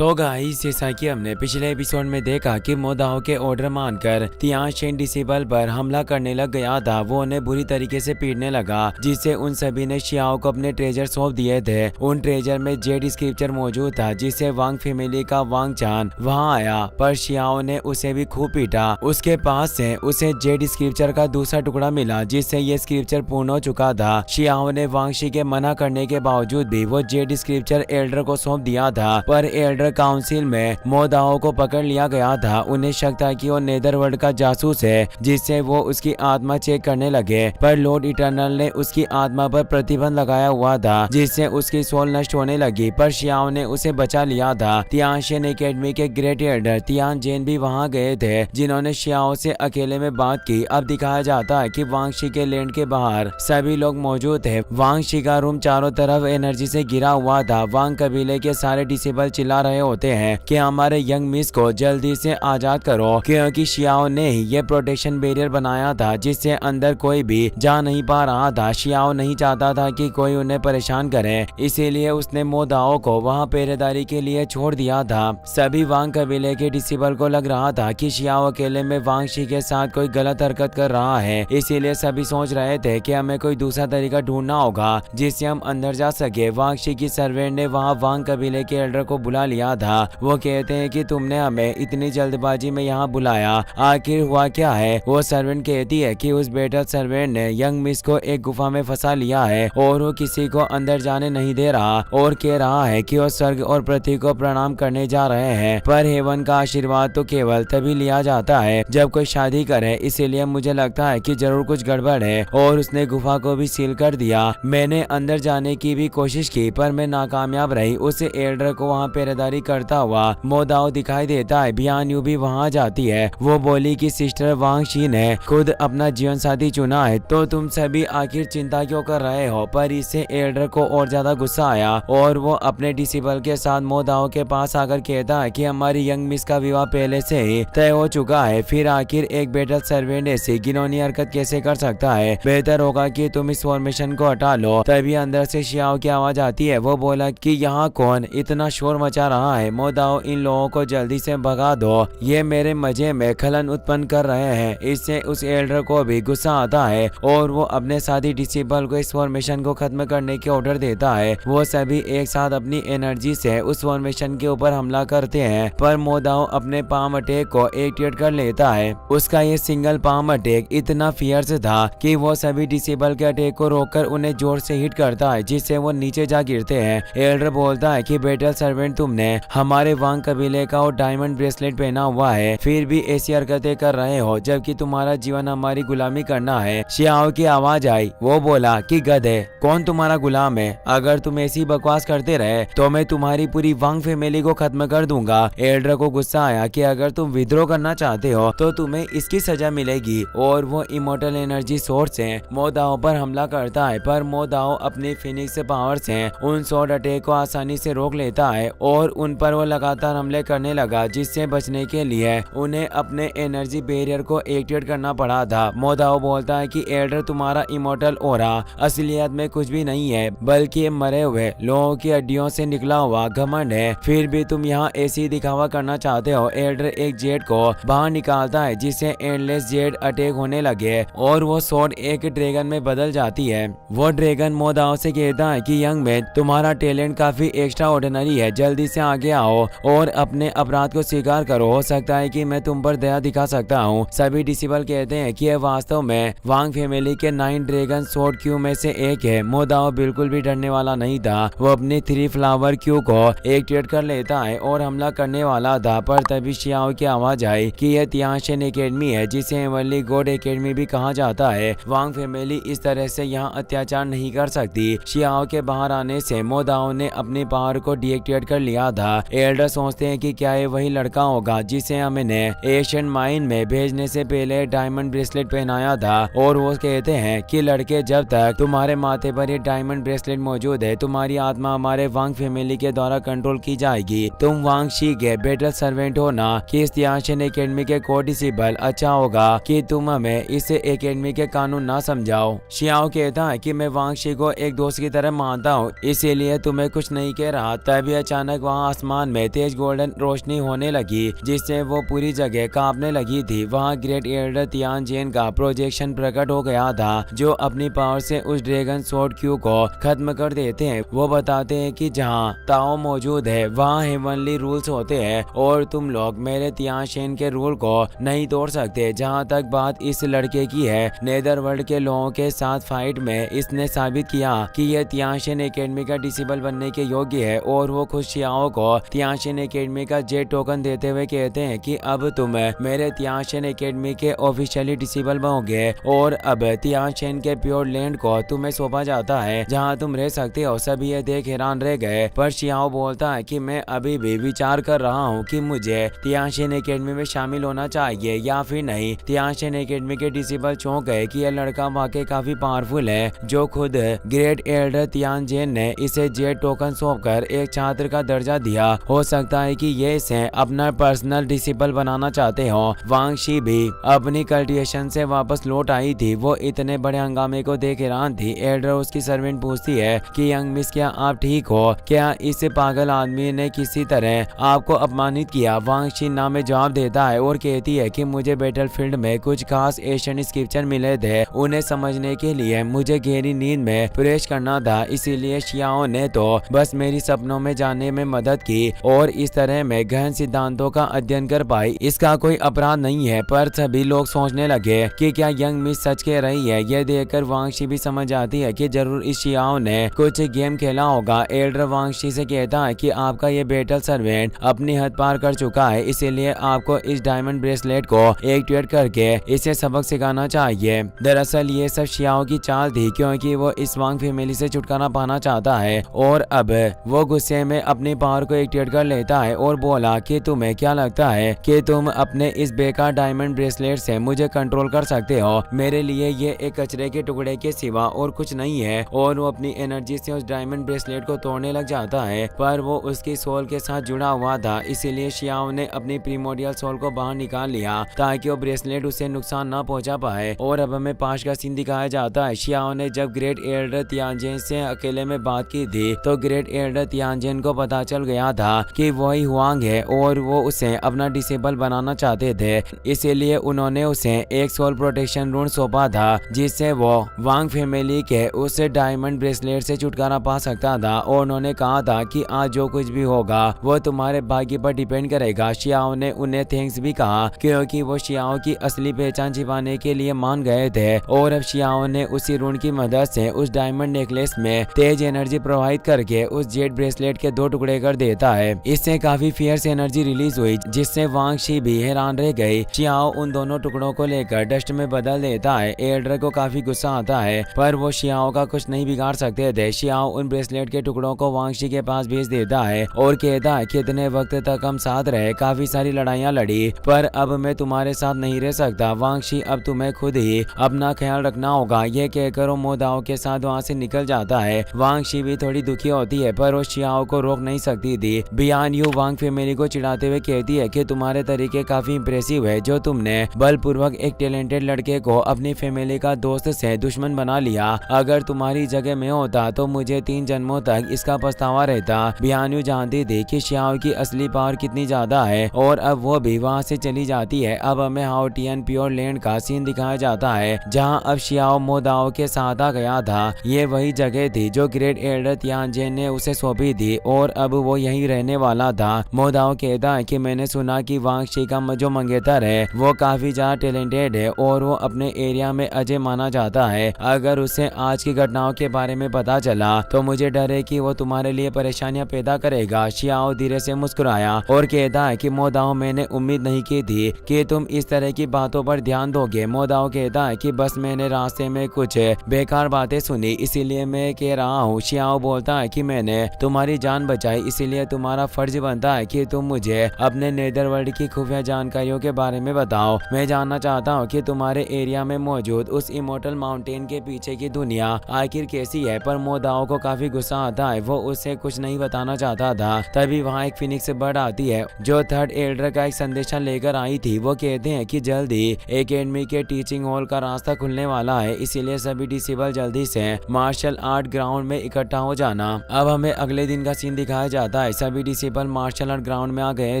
So guys, जैसा कि हमने पिछले एपिसोड में देखा कि मोदाओ के ऑर्डर मानकर तियांशिन डिसेबल पर हमला करने लग गया था। वो उन्हें बुरी तरीके से पीटने लगा, जिससे उन सभी ने शियाओ को अपने ट्रेजर सौंप दिए थे। उन ट्रेजर में जेड स्क्रिप्चर मौजूद था, जिससे वांग फैमिली का वांग चान वहां आया, पर शियाओ ने उसे भी खूब पीटा। उसके पास से उसे जेड स्क्रिप्चर का दूसरा टुकड़ा मिला, जिससे ये स्क्रिप्चर पूर्ण हो चुका था। शियाओ ने वांगशी के मना करने के बावजूद भी वो जेड स्क्रिप्चर एल्डर को सौंप दिया था, पर एल्डर काउंसिल में मोदाओ को पकड़ लिया गया था। उन्हें शक था कि वो नेदरवर्ल्ड का जासूस है, जिससे वो उसकी आत्मा चेक करने लगे, पर लॉर्ड इटर्नल ने उसकी आत्मा पर प्रतिबंध लगाया हुआ था, जिससे उसकी सोल नष्ट होने लगी। पर शियाओ ने उसे बचा लिया था। तियांशिन एकेडमी के ग्रेट एल्डर तियान जेन भी वहां गए थे, जिन्होंने शियाओ से अकेले में बात की। अब दिखाया जाता है कि वांगशी के लैंड के बाहर सभी लोग मौजूद थे। वांगशी का रूम चारों तरफ एनर्जी से घिरा हुआ था। वांग कबीले के सारे डिसेबल चिल्ला रहे होते हैं कि हमारे यंग मिस को जल्दी से आजाद करो, क्योंकि शियाओ ने ही ये प्रोटेक्शन बैरियर बनाया था, जिससे अंदर कोई भी जा नहीं पा रहा था। शियाओ नहीं चाहता था कि कोई उन्हें परेशान करे, इसीलिए उसने मोदाओ को वहां पहरेदारी के लिए छोड़ दिया था। सभी वांग कबीले के डिसेबल को लग रहा था कि शियाओ अकेले में वांगशी के साथ कोई गलत हरकत कर रहा है, इसीलिए सभी सोच रहे थे कि हमें कोई दूसरा तरीका ढूंढना होगा जिससे हम अंदर जा सके। वांगशी की सर्वेंट ने वहां वांग कबीले के एल्डर को बुला लिया था। वो कहते हैं कि तुमने हमें इतनी जल्दबाजी में यहाँ बुलाया, आखिर हुआ क्या है? वो सर्वेंट कहती है कि उस बेटर सर्वेंट ने यंग मिस को एक गुफा में फंसा लिया है और वो किसी को अंदर जाने नहीं दे रहा, और कह रहा है कि वो स्वर्ग और पृथ्वी को प्रणाम करने जा रहे हैं। पर हेवन का आशीर्वाद तो केवल तभी लिया जाता है जब कोई शादी करे, इसीलिए मुझे लगता है कि जरूर कुछ गड़बड़ है। और उसने गुफा को भी सील कर दिया। मैंने अंदर जाने की भी कोशिश की, पर मैं नाकामयाब रही। उस एल्डर को वहाँ पहरेदारी करता हुआ मोदाओ दिखाई देता है। बियान यू भी वहाँ जाती है। वो बोली कि सिस्टर वांगशी ने खुद अपना जीवन साथी चुना है, तो तुम सभी आखिर चिंता क्यों कर रहे हो? पर इससे एल्डर को और ज्यादा गुस्सा आया और वो अपने डिसेबल के साथ मोदाओ के पास आकर कहता है कि हमारी यंग मिस का विवाह पहले से ही तय हो चुका है। फिर आखिर एक बेटर सर्वेंट ऐसी घिनौनी हरकत कैसे कर सकता है? बेहतर होगा कि तुम इस फॉर्मेशन को हटा लो। तभी अंदर से शियाओ की आवाज आती है। वो बोला कि यहाँ कौन इतना शोर मचा रहा है? मोदाओ, इन लोगों को जल्दी से भगा दो, ये मेरे मजे में खलन उत्पन्न कर रहे हैं। इससे उस एल्डर को भी गुस्सा आता है और वो अपने साथी डिसेबल को इस फॉर्मेशन को खत्म करने के ऑर्डर देता है। वो सभी एक साथ अपनी एनर्जी से उस फॉर्मेशन के ऊपर हमला करते हैं, पर मोदाओ अपने पाम अटैक को एक्टिवेट कर लेता है। उसका ये सिंगल पाम अटैक इतना फियर्स था कि वो सभी डिसेबल के अटैक को रोककर उन्हें जोर से हिट करता है, जिससे वो नीचे जा गिरते हैं। एल्डर बोलता है कि बेटर सर्वेंट, तुमने हमारे वांग कबीले का और डायमंड ब्रेसलेट पहना हुआ है, फिर भी ऐसी हरकतें कर रहे हो जबकि तुम्हारा जीवन हमारी गुलामी करना है। शियाओ की आवाज आई। वो बोला कि गधे, कौन तुम्हारा गुलाम है? अगर तुम ऐसी बकवास करते रहे तो मैं तुम्हारी पूरी वांग फैमिली को खत्म कर दूंगा। एल्डर को गुस्सा आया कि अगर तुम विद्रोह करना चाहते हो तो तुम्हें इसकी सजा मिलेगी, और वो इमोर्टल एनर्जी सोर्स से मोदाओ पर हमला करता है। पर मोदाओ अपनी फिनिक्स पावर से उन स्वॉर्ड अटैक को आसानी से रोक लेता है और उन पर वो लगातार हमले करने लगा, जिससे बचने के लिए उन्हें अपने एनर्जी बैरियर को एक्टिवेट करना पड़ा था। मोदाओ बोलता है कि एल्डर, तुम्हारा इमोर्टल ऑरा असलियत में कुछ भी नहीं है, बल्कि मरे हुए लोगों की हड्डियों से निकला हुआ घमंड है। फिर भी तुम यहाँ ऐसी दिखावा करना चाहते हो। एल्डर एक जेड को बाहर निकालता है, जिससे एंडलेस जेड अटैक होने लगे और वो स्वॉर्ड एक ड्रैगन में बदल जाती है। वो ड्रैगन मोदाओ से कहता है कि यंग मैन, तुम्हारा टैलेंट काफी एक्स्ट्रा ऑर्डिनरी है, जल्दी से आगे आओ और अपने अपराध को स्वीकार करो। हो सकता है कि मैं तुम पर दया दिखा सकता हूँ। सभी डिसेबल कहते हैं कि यह वास्तव में वांग फैमिली के 9 ड्रैगन स्वॉर्ड क्यू में से एक है। मोदाओ बिल्कुल भी डरने वाला नहीं था। वो अपनी 3 फ्लावर क्यू को एक्टिवेट कर लेता है और हमला करने वाला था, पर तभी शियाओ की आवाज आई कि यह तियांशिन एकेडमी है, जिसे हेवनली गॉड एकेडमी भी कहा जाता है। वांग फैमिली इस तरह से यहाँ अत्याचार नहीं कर सकती। शियाओ के बाहर आने से मोदाओ ने अपनी पावर को डीएक्टिवेट कर लिया था। एल्डर सोचते हैं कि क्या ये वही लड़का होगा जिसे हमने एशियन माइन में भेजने से पहले डायमंड ब्रेसलेट पहनाया था, और वो कहते हैं कि लड़के, जब तक तुम्हारे माथे पर ये डायमंड ब्रेसलेट मौजूद है, तुम्हारी आत्मा हमारे वांग फैमिली के द्वारा कंट्रोल की जाएगी। तुम वांगशी के बेटर सर्वेंट हो ना कि इस तियांशिन एकेडमी के को डिसेबल। अच्छा होगा कि तुम हमें इस एकेडमी के कानून ना समझाओ। शियाओ कहता है कि मैं वांगशी को एक दोस्त की तरह मानता हूँ, इसीलिए तुम्हें कुछ नहीं कह रहा। तभी अचानक वहाँ आसमान में तेज गोल्डन रोशनी होने लगी जिससे वो पूरी जगह कांपने लगी थी। वहाँ ग्रेट एल्डर तियानजेन का प्रोजेक्शन प्रकट हो गया था जो अपनी पावर से उस ड्रैगन स्वॉर्ड क्यू को खत्म कर देते हैं। वो बताते हैं कि जहाँ ताओ मौजूद है वहाँ हेवनली रूल्स होते हैं और तुम लोग मेरे तियानशेन के रूल को नहीं तोड़ सकते। जहाँ तक बात इस लड़के की है, नेदरवर्ल्ड के लोगों के साथ फाइट में इसने साबित किया कि यह तियानशेन एकेडमी का डिसेबल बनने के योग्य है और वो खुद शियाओ को तियानशेन एकेडमी का जेट टोकन देते हुए कहते हैं कि अब तुम मेरे तियानशेन एकेडमी के ऑफिशियली डिसेबल बनोगे और अब तियानशेन के प्योर लैंड को तुम्हें सौंपा जाता है जहां तुम रह सकते हो। सभी ये देख हैरान रह गए, पर शियाओ बोलता है कि मैं अभी भी विचार कर रहा हूं कि मुझे तियानशेन एकेडमी में शामिल होना चाहिए या फिर नहीं। तियानशेन एकेडमी के डिसेबल चौंक गए कि यह लड़का वाकई काफी पावरफुल है जो खुद ग्रेट एल्डर तियानजेन ने इसे जेट टोकन सौंपकर एक छात्र का दर्जा दिया। हो सकता है कि ये इसे अपना पर्सनल डिसेबल बनाना चाहते हो। वांग शी भी अपनी कल्टिवेशन से वापस लौट आई थी। वो इतने बड़े हंगामे को देख हैरान थी। एल्डर उसकी सर्वेंट पूछती है कि यंग मिस क्या आप ठीक हो? क्या इस पागल आदमी ने किसी तरह आपको अपमानित किया? वांग शी ना में जवाब देता है और कहती है कि मुझे बैटलफील्ड में कुछ खास एशियन स्क्रिप्चर मिले थे, उन्हें समझने के लिए मुझे गहरी नींद में प्रवेश करना था, इसीलिए शियाओ ने तो बस मेरी सपनों में जाने में मदद की और इस तरह मैं गहन सिद्धांतों का अध्ययन कर पाई। इसका कोई अपराध नहीं है। पर सभी लोग सोचने लगे कि क्या यंग मिस सच कह रही है। यह देखकर वांगशी भी समझ जाती है कि जरूर इस शियाओ ने कुछ गेम खेला होगा। एल्डर वांगशी से कहता है कि आपका ये बैटल सर्वेंट अपनी हद पार कर चुका है, इसीलिए आपको इस डायमंड ब्रेसलेट को एक्टिवेट करके इसे सबक सिखाना चाहिए। दरअसल ये सब शियाओ की चाल थी क्योंकि वो इस वांग फैमिली से छुटकारा पाना चाहता है और अब वो गुस्से में अपनी पावर को एक्टिवेट कर लेता है और बोला कि तुम्हें क्या लगता है कि तुम अपने इस बेकार डायमंड ब्रेसलेट से मुझे कंट्रोल कर सकते हो? मेरे लिए ये एक कचरे के टुकड़े के सिवा और कुछ नहीं है। और वो अपनी एनर्जी से उस डायमंड ब्रेसलेट को तोड़ने लग जाता है, पर वो उसकी सोल के साथ जुड़ा हुआ था, इसीलिए शियाओ ने अपनी प्रीमोडियल सोल को बाहर निकाल लिया ताकि वो ब्रेसलेट उसे नुकसान न पहुंचा पाए। और अब हमें पांच का सीन दिखाया जाता है। शियाओ ने जब ग्रेट एल्डर तियानजेन से अकेले में बात की थी तो ग्रेट एल्डर तियानजेन को पता चल गया था कि वही हुआंग है और वो उसे अपना डिसेबल बनाना चाहते थे, इसीलिए उन्होंने उसे एक सोल प्रोटेक्शन रूल सौंपा था जिससे वो वांग फैमिली के उस डायमंड ब्रेसलेट से छुटकारा पा सकता था। और उन्होंने कहा था कि आज जो कुछ भी होगा वो तुम्हारे भाग्य पर डिपेंड करेगा। शियाओ ने उन्हें थैंक्स भी कहा क्योंकि वो शियाओ की असली पहचान छिपाने के लिए मान गए थे। और अब शियाओ ने उसी रून की मदद से उस डायमंड नेकलेस में तेज एनर्जी प्रवाहित करके उस जेट ब्रेसलेट के दो टुकड़े कर देता है। इससे काफी फियर्स एनर्जी रिलीज हुई जिससे वांग शी भी हैरान रह गई। शियाओ उन दोनों टुकड़ों को लेकर डस्ट में बदल देता है। एल्डर को काफी गुस्सा आता है पर वो शियाओ का कुछ नहीं बिगाड़ सकते थे। शियाओ उन ब्रेसलेट के टुकड़ों को वांग शी के पास भेज देता है और कहता है कि इतने वक्त तक हम साथ रहे, काफी सारी लड़ाइयाँ लड़ी, पर अब मैं तुम्हारे साथ नहीं रह सकता। वांग शी अब तुम्हें खुद ही अपना ख्याल रखना होगा। ये कहकर वो मोदाओ के साथ वहाँ से निकल जाता है। वांग शी भी थोड़ी दुखी होती है पर वो शियाओ को रोक नहीं सकती थी। बियान यू वांग फैमिली को चिढ़ाते हुए कहती है कि तुम्हारे तरीके काफी इंप्रेसिव है जो तुमने बलपूर्वक एक टैलेंटेड लड़के को अपनी फैमिली का दोस्त से दुश्मन बना लिया। अगर तुम्हारी जगह में होता तो मुझे 3 जन्मों तक इसका पछतावा रहता। बियान यू जानती थी कि शियाओ की असली पावर कितनी ज्यादा है और अब वो भी वहाँ से चली जाती है। अब हमें हाओटियन प्योर लैंड का सीन दिखाया जाता है जहाँ अब शियाओ मोदाओ के साथ आ गया था। ये वही जगह थी जो ग्रेट एल्डर तियानजेन ने उसे सौंपी थी और अब वो यहीं रहने वाला था। मोदाओ कहता है कि मैंने सुना कि वांग शी का जो मंगेतर है वो काफी ज्यादा टैलेंटेड है और वो अपने एरिया में अजय माना जाता है। अगर उसे आज की घटनाओं के बारे में पता चला तो मुझे डर है कि वो तुम्हारे लिए परेशानियां पैदा करेगा। शियाओ धीरे से मुस्कुराया और कहता है कि मोदाओ मैंने उम्मीद नहीं की थी कि तुम इस तरह की बातों पर ध्यान दोगे। मोदाओ कहता है कि बस मैंने रास्ते में कुछ बेकार बातें सुनी इसीलिए मैं कह रहा हूँ। शियाओ बोलता है कि मैंने तुम्हारी जान बचाई इसीलिए तुम्हारा फर्ज बनता है कि तुम मुझे अपने नेदरवर्ल्ड की खुफिया जानकारियों के बारे में बताओ। मैं जानना चाहता हूँ कि तुम्हारे एरिया में मौजूद उस इमोर्टल माउंटेन के पीछे की दुनिया आखिर कैसी है। पर मोदाओ को काफी गुस्सा आता है, वो उससे कुछ नहीं बताना चाहता था। तभी वहाँ एक फिनिक्स बर्ड आती है जो थर्ड एल्डर का एक संदेशा लेकर आई थी। वो कहते हैं कि जल्द ही एकेडमी के टीचिंग हॉल का रास्ता खुलने वाला है, इसीलिए सभी डिसेबल जल्दी से मार्शल आर्ट ग्राउंड में इकट्ठा हो जाना। अब हमें अगले दिन का सीन दिखाया जाता जाता है। सभी डिसिबल मार्शल आर्ट ग्राउंड में आ गए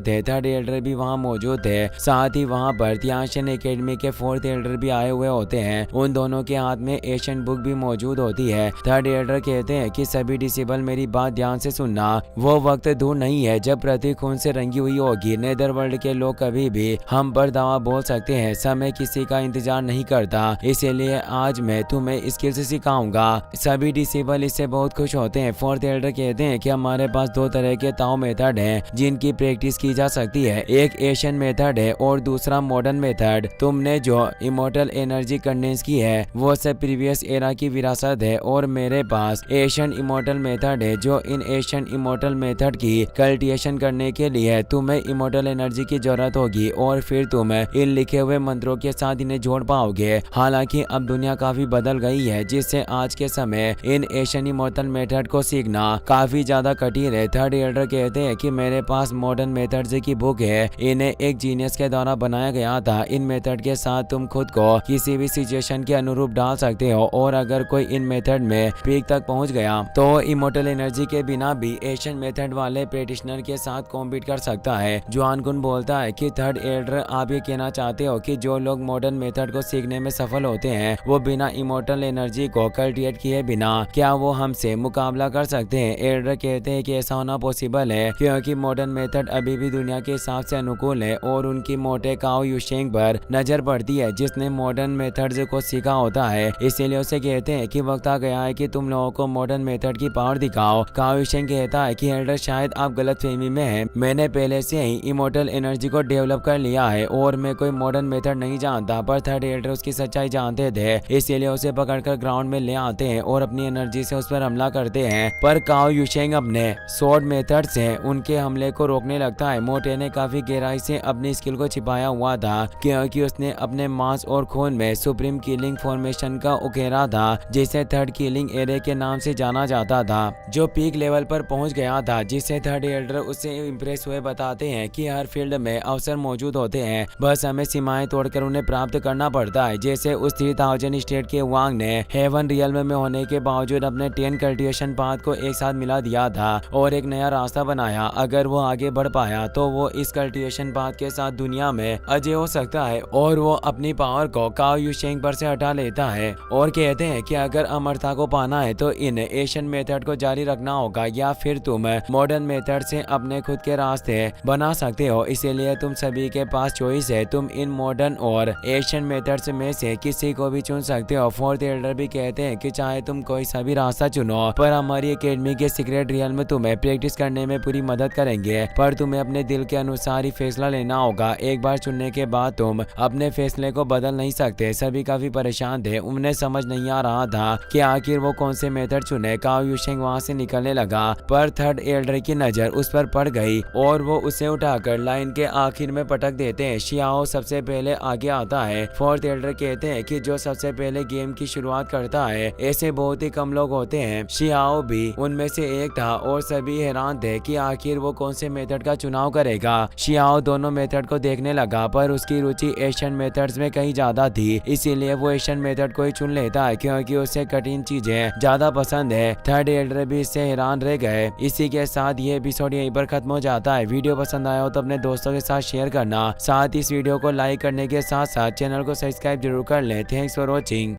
थे। थर्ड एल्डर भी वहाँ मौजूद थे। साथ ही वहाँ पर तियांशेन एकेडमी के फोर्थ एल्डर भी आए हुए होते हैं। उन दोनों के हाथ में एशियन बुक भी मौजूद होती है। थर्ड एल्डर कहते हैं कि सभी डिसिबल मेरी बात ध्यान से सुनना, वो वक्त दूर नहीं है जब पृथ्वी खून से रंगी हुई होगी। नेदरवर्ल्ड के लोग कभी भी हम पर दावा बोल सकते हैं। समय किसी का इंतजार नहीं करता, इसीलिए आज मैं तुम्हें स्किल्स सिखाऊंगा। सभी डिसिबल इससे बहुत खुश होते हैं। फोर्थ एल्डर कहते हैं कि हमारे पास दो तरह के ताओ मेथड हैं जिनकी प्रैक्टिस की जा सकती है। एक एशियन मेथड है और दूसरा मॉडर्न मेथड। तुमने जो इमोर्टल एनर्जी कंडेंस की है वो सब प्रीवियस एरा की विरासत है और मेरे पास एशियन इमोर्टल मेथड है। जो इन एशियन इमोर्टल मेथड की कल्टिवेशन करने के लिए तुम्हें इमोर्टल एनर्जी की जरूरत होगी और फिर तुम इन लिखे हुए मंत्रों के साथ इन्हें जोड़ पाओगे। हालांकि अब दुनिया काफी बदल गई है, जिससे आज के समय इन एशियन इमोर्टल मेथड को सीखना काफी ज्यादा कठिन है। थर्ड एल्डर कहते हैं कि मेरे पास मॉडर्न मेथड्स की बुक है। इन्हें एक जीनियस के द्वारा बनाया गया था। इन मेथड के साथ तुम खुद को किसी भी सिचुएशन के अनुरूप डाल सकते हो और अगर कोई इन मेथड में पीक तक पहुंच गया तो इमोर्टल एनर्जी के बिना भी एशियन मेथड वाले प्रैक्टिशनर के साथ कॉम्पीट कर सकता है। जुआन गुन बोलता है कि थर्ड एल्डर आप ये कहना चाहते हो कि जो लोग मॉडर्न मेथड को सीखने में सफल होते हैं वो बिना इमोर्टल एनर्जी को कल्टिवेट किए बिना क्या वो हमसे मुकाबला कर सकते हैं? एल्डर कहते हैं कि ऐसा होना पॉसिबल है क्योंकि मॉडर्न मेथड अभी भी दुनिया के हिसाब से अनुकूल है और उनकी मोटे काओ युशेंग पर नजर पड़ती है जिसने मॉडर्न मेथड्स को सीखा होता है। इसीलिए उसे कहते हैं कि वक्त आ गया है कि तुम लोगों को मॉडर्न मेथड की पावर दिखाओ। काओ युशेंग कहता है कि एल्डर शायद आप गलतफहमी में हैं। मैंने पहले से ही इमोर्टल एनर्जी को डेवलप कर लिया है और मैं कोई मॉडर्न मेथड नहीं जानता। पर थर्ड एल्डर उसकी सच्चाई जानते थे, इसीलिए उसे पकड़कर ग्राउंड में ले आते हैं और अपनी एनर्जी से उस पर हमला करते हैं। पर काओ युशेंग अपने स्वॉर्ड मेथड से उनके हमले को रोकने लगता है। मोटे ने काफी गहराई से अपनी स्किल को छिपाया हुआ था क्योंकि उसने अपने मांस और खून में सुप्रीम किलिंग फॉर्मेशन का उकेरा था जिसे थर्ड किलिंग एरे के नाम से जाना जाता था, जो पीक लेवल पर पहुंच गया था। जिससे थर्ड एल्डर उससे इम्प्रेस हुए बताते हैं कि हर फील्ड में अवसर मौजूद होते हैं, बस हमें सीमाएं तोड़कर उन्हें प्राप्त करना पड़ता है। जैसे उस 3000 स्टेट के वांग ने हेवन रियल्म में होने के बावजूद अपने 10 कल्टिवेशन पाथ को एक साथ मिला दिया था और एक नया रास्ता बनाया। अगर वो आगे बढ़ पाया तो वो इस कल्टिवेशन पाथ के साथ दुनिया में अजय हो सकता है और वो अपनी पावर को काओ युशेंग पर से हटा लेता है और कहते हैं कि अगर अमरता को पाना है तो इन एशियन मेथड को जारी रखना होगा या फिर तुम मॉडर्न मेथड से अपने खुद के रास्ते बना सकते हो। इसीलिए तुम सभी के पास चॉइस है, तुम इन मॉडर्न और एशियन मेथड्स में से किसी को भी चुन सकते हो। फोर्थ एल्डर भी कहते हैं कि चाहे तुम कोई सा भी रास्ता चुनो पर हमारी एकेडमी के सीक्रेट रियल में तुम्हें प्रैक्टिस करने में पूरी मदद करेंगे, पर तुम्हें अपने दिल के अनुसार ही फैसला लेना होगा। एक बार चुनने के बाद तुम अपने फैसले को बदल नहीं सकते। सभी काफी परेशान थे, उन्हें समझ नहीं आ रहा था कि आखिर वो कौन से मेथड चुने। काओ युशेंग वहाँ से निकलने लगा पर थर्ड एल्डर की नजर उस पर पड़ गई और वो उसे उठाकर लाइन के आखिर में पटक देते हैं। शियाओ सबसे पहले आगे आता है। फोर्थ एल्डर कहते हैं कि जो सबसे पहले गेम की शुरुआत करता है ऐसे बहुत ही कम लोग होते हैं। शियाओ भी उनमें से एक था और सभी हैरान थे कि आखिर वो कौन से मेथड का चुनाव करेगा। शियाओ दोनों मेथड को देखने लगा पर उसकी रुचि एशियन मेथड्स में कहीं ज्यादा थी, इसीलिए वो एशियन मेथड को ही चुन लेता है क्योंकि उसे कठिन चीजें ज्यादा पसंद है। थर्ड एल्डर भी इससे हैरान रह गए। इसी के साथ ये एपिसोड यहीं पर खत्म हो जाता है। वीडियो पसंद आया हो तो अपने दोस्तों के साथ शेयर करना, साथ ही इस वीडियो को लाइक करने के साथ साथ चैनल को सब्सक्राइब जरूर कर लें। Thanks for watching.